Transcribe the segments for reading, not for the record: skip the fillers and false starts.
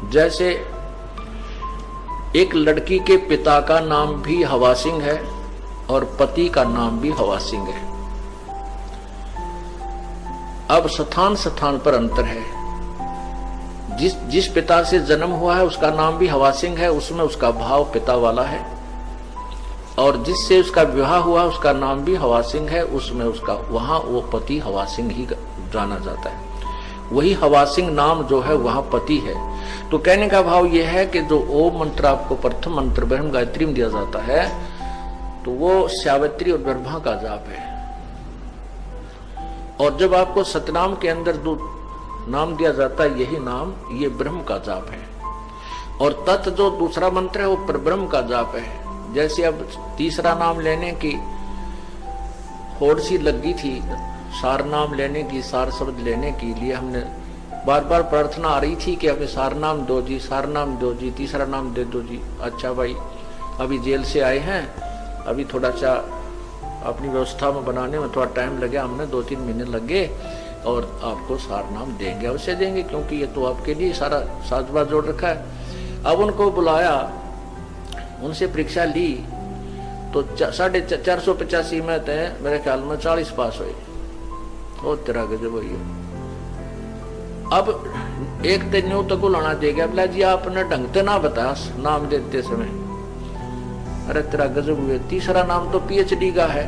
जैसे एक लड़की के पिता का नाम भी हवा सिंह है और पति का नाम भी हवा सिंह है। अब स्थान स्थान पर अंतर है। जिस पिता से जन्म हुआ है उसका नाम भी हवा सिंह है, उसमें उसका भाव पिता वाला है, और जिससे उसका विवाह हुआ उसका नाम भी हवा सिंह है, उसमें उसका वहां वो पति हवा सिंह ही जाना जाता है। वही हवा सिंह नाम जो है वहां पति है। तो कहने का भाव यह है कि जो ओम मंत्र आपको प्रथम मंत्र ब्रह्म गायत्री में दिया जाता है तो वो सावित्री और ब्रह्मा का जाप है। और जब आपको सतनाम के अंदर जो नाम दिया जाता है यही नाम ये ब्रह्म का जाप है। और तत् जो दूसरा मंत्र है वो परब्रह्म का जाप है। जैसे अब तीसरा नाम लेने की होड़ सी लगी थी, सार नाम लेने की, सार शब्द लेने के लिए हमने बार बार प्रार्थना आ रही थी कि हमें सार नाम दो जी, सार नाम दो जी, तीसरा नाम दे दो जी। अच्छा भाई, अभी जेल से आए हैं, अभी थोड़ा सा अपनी व्यवस्था में बनाने में थोड़ा टाइम लगे, हमने 2-3 महीने लगे और आपको सार नाम देंगे, अवश्य देंगे, क्योंकि ये तो आपके लिए सारा साजबाज जोड़ रखा है। अब उनको बुलाया, उनसे परीक्षा ली तो 485 में थे, मेरे ख्याल में 40 पास हुए। वो तेरा गजब हुई। अब एक दिन यूं तक बुलाना देगा, बोला जी आपने ढंग से ना बताया नाम देते समय। अरे तेरा गजब हुए, तीसरा नाम तो पीएचडी का है।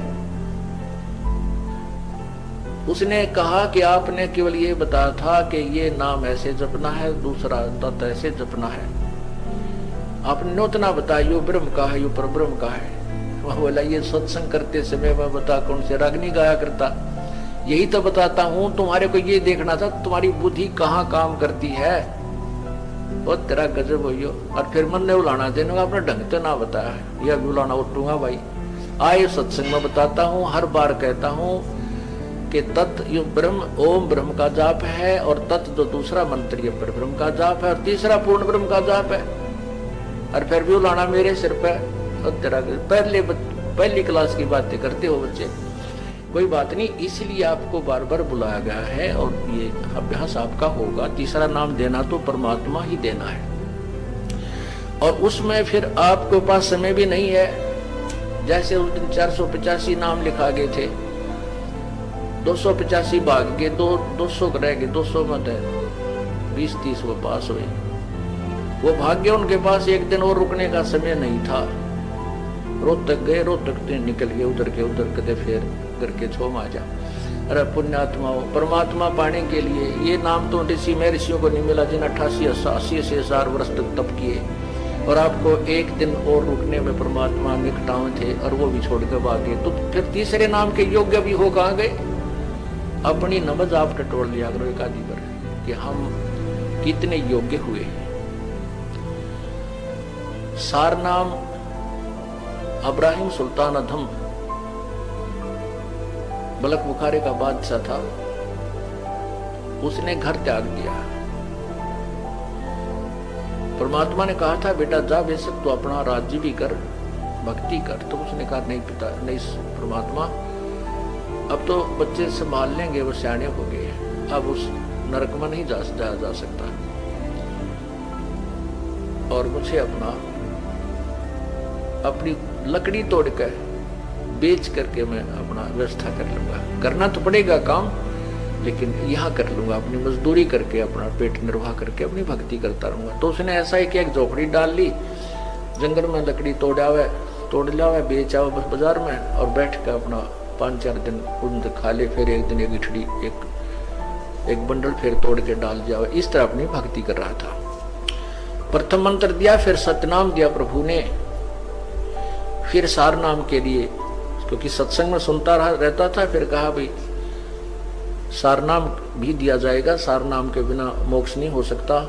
उसने कहा कि आपने केवल ये बताया था कि ये नाम ऐसे जपना है, दूसरा तत् ऐसे जपना है, आपने नोतना बताया यो ब्रह्म का है, यो परब्रह्म का है। वह बोला ये सत्संग करते समय मैं बता कौन से रागनी गाया करता, यही तो बताता हूं, तुम्हारे को ये देखना था तुम्हारी बुद्धि कहाँ काम करती है। और तेरा गजब हो। और फिर मन ने बुलाना देने का अपने ढंग से ना बताया है, यह बुलाना उठूंगा भाई। आए सत्संग में बताता हूँ, हर बार कहता हूँ कि तत् यो ब्रह्म ओम ब्रह्म का जाप है, और तत् जो दूसरा मंत्र ये ब्रह्म का जाप है, और तीसरा पूर्ण ब्रह्म का जाप है। और फिर भी बुलाना मेरे सिर पे। और तेरा पहली क्लास की बातें करते हो बच्चे, कोई बात नहीं, इसलिए आपको बार बार बुलाया गया है और ये अभ्यास आपका होगा। तीसरा नाम देना तो परमात्मा ही देना है, और उसमें फिर आपके पास समय भी नहीं है। जैसे उस दिन 485 नाम लिखा गए थे, 285 भाग गए, 200 रह गए, 200 में 20-30 वो पास हुए। वो भाग्य उनके पास एक दिन और रुकने का समय नहीं था। रोहतक गए, रोहतक से निकल गए, उधर के फिर करके छो माजा। अरे पुण्यात्मा परमात्मा पाने के लिए ये नाम तो ऋषि में ऋषियों को नहीं मिला जिन 88-80 वर्ष तक तप किए, और आपको एक दिन और रुकने में परमात्मा निकटावे थे और वो भी छोड़ के भागे। तो फिर तीसरे नाम के योग्य भी हो कहाँ गए? अपनी नमज आप टटोल लिया करो एक आदि पर कि हम कितने योग्य हुए। सार नाम इब्राहिम सुल्तान अधम बलक बुखारे का बादशाह था, उसने घर त्याग दिया। परमात्मा ने कहा था बेटा जा बेशक तो अपना राज्य भी कर, भक्ति कर। तो उसने कहा नहीं पिता, नहीं परमात्मा, अब तो बच्चे संभाल लेंगे, वो सियाने हो गए, अब उस नरक में नहीं जाया जा सकता, और मुझे अपनी लकड़ी तोड़कर बेच करके मैं अपना व्यवस्था कर लूंगा। करना तो पड़ेगा काम, लेकिन यहाँ कर लूंगा, अपनी मजदूरी करके अपना पेट निर्वाह करके अपनी भक्ति करता रहूंगा। तो उसने ऐसा ही कि एक झोपड़ी डाल ली, जंगल में लकड़ी तोड़ लिया, बेच आओ बस बाजार में, और बैठ कर अपना 5-4 दिन उन खा ले, फिर एक दिन एक इठड़ी एक बंडल फिर तोड़ के डाल जाओ। इस तरह अपनी भक्ति कर रहा था। प्रथम मंत्र दिया, फिर सतनाम दिया प्रभु ने, फिर सार नाम के लिए, क्योंकि सत्संग में सुनता रहता था, फिर कहा भाई सार नाम भी दिया जाएगा, सार नाम के बिना मोक्ष नहीं हो सकता।